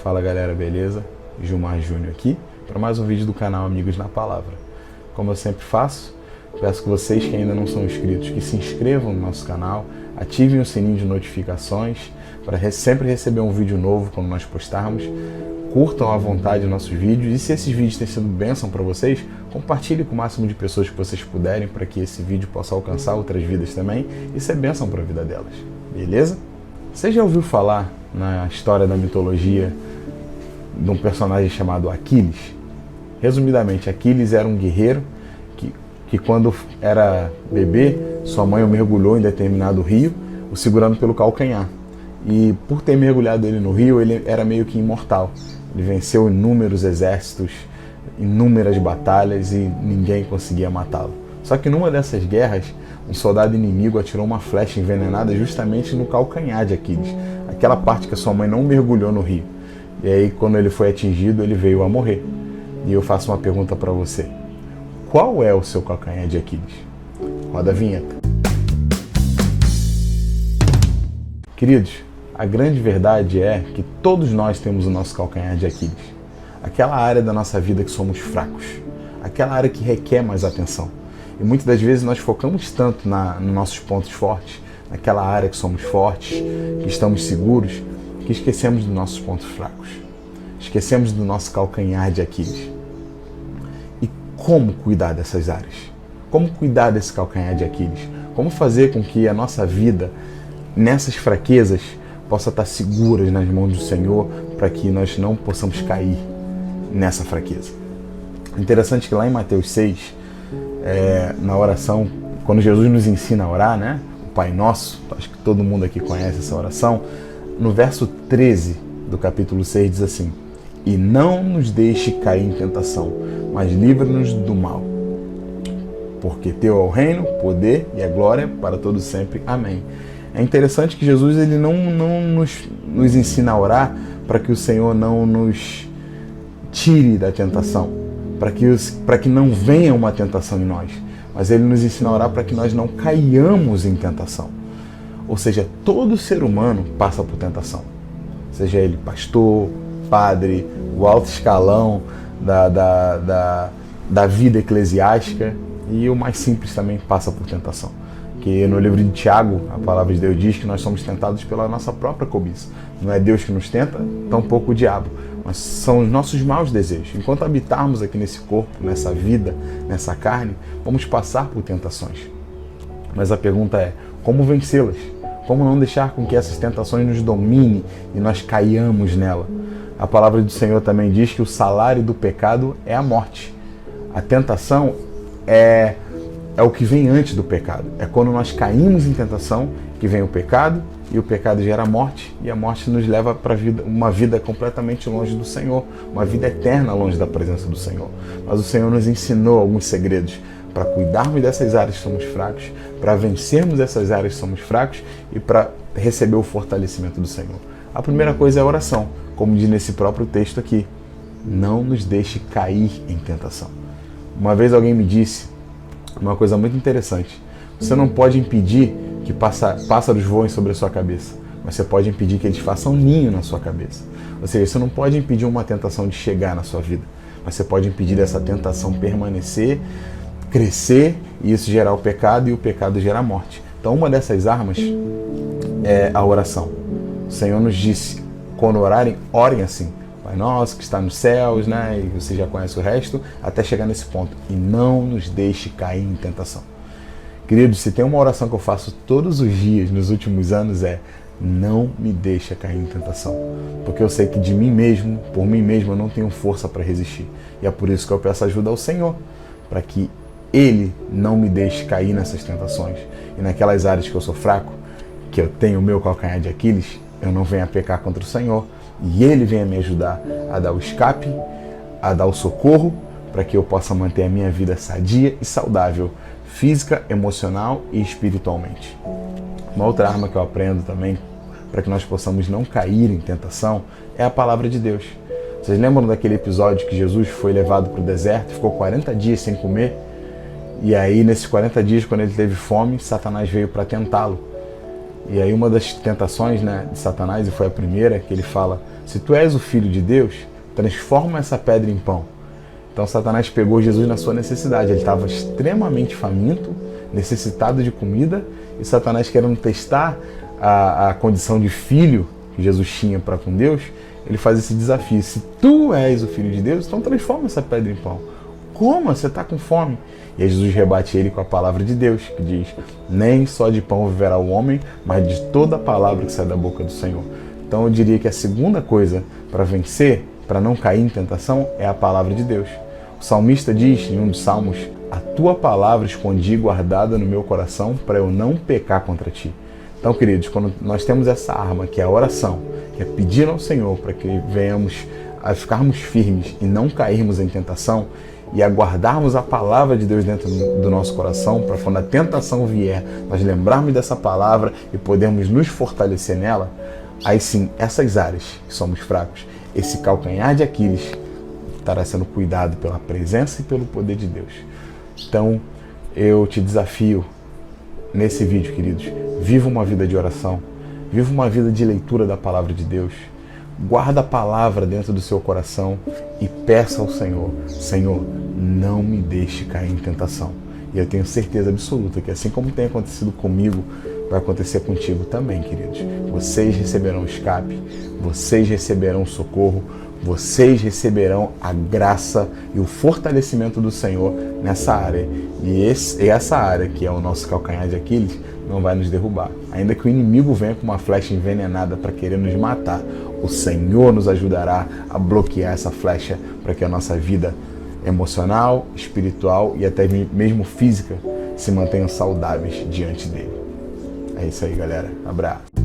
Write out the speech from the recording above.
Fala galera, beleza? Gilmar Júnior aqui para mais um vídeo do canal Amigos na Palavra. Como eu sempre faço, peço que vocês que ainda não são inscritos, que se inscrevam no nosso canal, ativem o sininho de notificações para sempre receber um vídeo novo quando nós postarmos. Curtam à vontade nossos vídeos e se esses vídeos têm sido bênção para vocês, compartilhe com o máximo de pessoas que vocês puderem para que esse vídeo possa alcançar outras vidas também e ser bênção para a vida delas, beleza? Você já ouviu falar na história da mitologia de um personagem chamado Aquiles? Resumidamente, Aquiles era um guerreiro que quando era bebê, sua mãe o mergulhou em determinado rio, o segurando pelo calcanhar. E por ter mergulhado ele no rio, ele era meio que imortal. Ele venceu inúmeros exércitos, inúmeras batalhas e ninguém conseguia matá-lo. Só que numa dessas guerras, um soldado inimigo atirou uma flecha envenenada justamente no calcanhar de Aquiles, aquela parte que a sua mãe não mergulhou no rio. E aí, quando ele foi atingido, ele veio a morrer. E eu faço uma pergunta para você. Qual é o seu calcanhar de Aquiles? Roda a vinheta. Queridos, a grande verdade é que todos nós temos o nosso calcanhar de Aquiles. Aquela área da nossa vida que somos fracos. Aquela área que requer mais atenção. E muitas das vezes nós focamos tanto nos nossos pontos fortes, naquela área que somos fortes, que estamos seguros, que esquecemos dos nossos pontos fracos. Esquecemos do nosso calcanhar de Aquiles. E como cuidar dessas áreas? Como cuidar desse calcanhar de Aquiles? Como fazer com que a nossa vida, nessas fraquezas, possa estar seguras nas mãos do Senhor para que nós não possamos cair nessa fraqueza? Interessante que lá em Mateus 6, na oração, quando Jesus nos ensina a orar, né? O Pai Nosso, acho que todo mundo aqui conhece essa oração, no verso 13 do capítulo 6 diz assim: e não nos deixe cair em tentação, mas livra-nos do mal. Porque teu é o reino, o poder e a glória para todos sempre. Amém. É interessante que Jesus ele não nos ensina a orar para que o Senhor não nos tire da tentação, para que não venha uma tentação em nós, mas ele nos ensina a orar para que nós não caiamos em tentação. Ou seja, todo ser humano passa por tentação, seja ele pastor, padre, o alto escalão da vida eclesiástica, e o mais simples também passa por tentação. Que no livro de Tiago, a palavra de Deus diz que nós somos tentados pela nossa própria cobiça. Não é Deus que nos tenta, tampouco o diabo, mas são os nossos maus desejos. Enquanto habitarmos aqui nesse corpo, nessa vida, nessa carne, vamos passar por tentações. Mas a pergunta é, como vencê-las? Como não deixar com que essas tentações nos dominem e nós caiamos nela? A palavra do Senhor também diz que o salário do pecado é a morte. A tentação é o que vem antes do pecado. É quando nós caímos em tentação que vem o pecado, e o pecado gera a morte, e a morte nos leva para uma vida completamente longe do Senhor, uma vida eterna longe da presença do Senhor. Mas o Senhor nos ensinou alguns segredos para cuidarmos dessas áreas que somos fracos, para vencermos essas áreas que somos fracos e para receber o fortalecimento do Senhor. A primeira coisa é a oração, como diz nesse próprio texto aqui. Não nos deixe cair em tentação. Uma vez alguém me disse uma coisa muito interessante. Você não pode impedir que pássaros voem sobre a sua cabeça, mas você pode impedir que eles façam ninho na sua cabeça. Ou seja, você não pode impedir uma tentação de chegar na sua vida, mas você pode impedir dessa tentação permanecer, crescer, e isso gerar o pecado, e o pecado gerar a morte. Então uma dessas armas é a oração. O Senhor nos disse, quando orarem, orem assim: Pai nosso que está nos céus, né? E você já conhece o resto, até chegar nesse ponto. E não nos deixe cair em tentação. Queridos, se tem uma oração que eu faço todos os dias nos últimos anos é: não me deixa cair em tentação. Porque eu sei que de mim mesmo, por mim mesmo, eu não tenho força para resistir. E é por isso que eu peço ajuda ao Senhor, para que Ele não me deixe cair nessas tentações. E naquelas áreas que eu sou fraco, que eu tenho o meu calcanhar de Aquiles, eu não venha pecar contra o Senhor. E Ele venha me ajudar a dar o escape, a dar o socorro, para que eu possa manter a minha vida sadia e saudável, física, emocional e espiritualmente. Uma outra arma que eu aprendo também, para que nós possamos não cair em tentação, é a palavra de Deus. Vocês lembram daquele episódio que Jesus foi levado para o deserto, ficou 40 dias sem comer? E aí, nesses 40 dias, quando ele teve fome, Satanás veio para tentá-lo. E aí uma das tentações, né, de Satanás, e foi a primeira, que ele fala: Se tu és o Filho de Deus, transforma essa pedra em pão. Então Satanás pegou Jesus na sua necessidade. Ele estava extremamente faminto, necessitado de comida, e Satanás, querendo testar a condição de filho que Jesus tinha para com Deus, ele faz esse desafio. Se tu és o Filho de Deus, então transforma essa pedra em pão. Como? Você está com fome? E aí Jesus rebate ele com a palavra de Deus, que diz: nem só de pão viverá o homem, mas de toda a palavra que sai da boca do Senhor. Então eu diria que a segunda coisa para vencer, para não cair em tentação, é a palavra de Deus. O salmista diz em um dos salmos: a tua palavra escondi guardada no meu coração para eu não pecar contra ti. Então, queridos, quando nós temos essa arma, que é a oração, que é pedir ao Senhor para que venhamos a ficarmos firmes e não cairmos em tentação, e aguardarmos a palavra de Deus dentro do nosso coração, para quando a tentação vier, nós lembrarmos dessa palavra e podermos nos fortalecer nela, aí sim, essas áreas que somos fracos, esse calcanhar de Aquiles, estará sendo cuidado pela presença e pelo poder de Deus. Então, eu te desafio nesse vídeo, queridos, viva uma vida de oração, viva uma vida de leitura da palavra de Deus, guarda a palavra dentro do seu coração e peça ao Senhor: Senhor, não me deixe cair em tentação. E eu tenho certeza absoluta que, assim como tem acontecido comigo, vai acontecer contigo também, queridos. Vocês receberão escape, vocês receberão socorro, vocês receberão a graça e o fortalecimento do Senhor nessa área. E essa área, que é o nosso calcanhar de Aquiles, não vai nos derrubar. Ainda que o inimigo venha com uma flecha envenenada para querer nos matar, o Senhor nos ajudará a bloquear essa flecha para que a nossa vida emocional, espiritual e até mesmo física se mantenham saudáveis diante dele. É isso aí, galera. Abraço.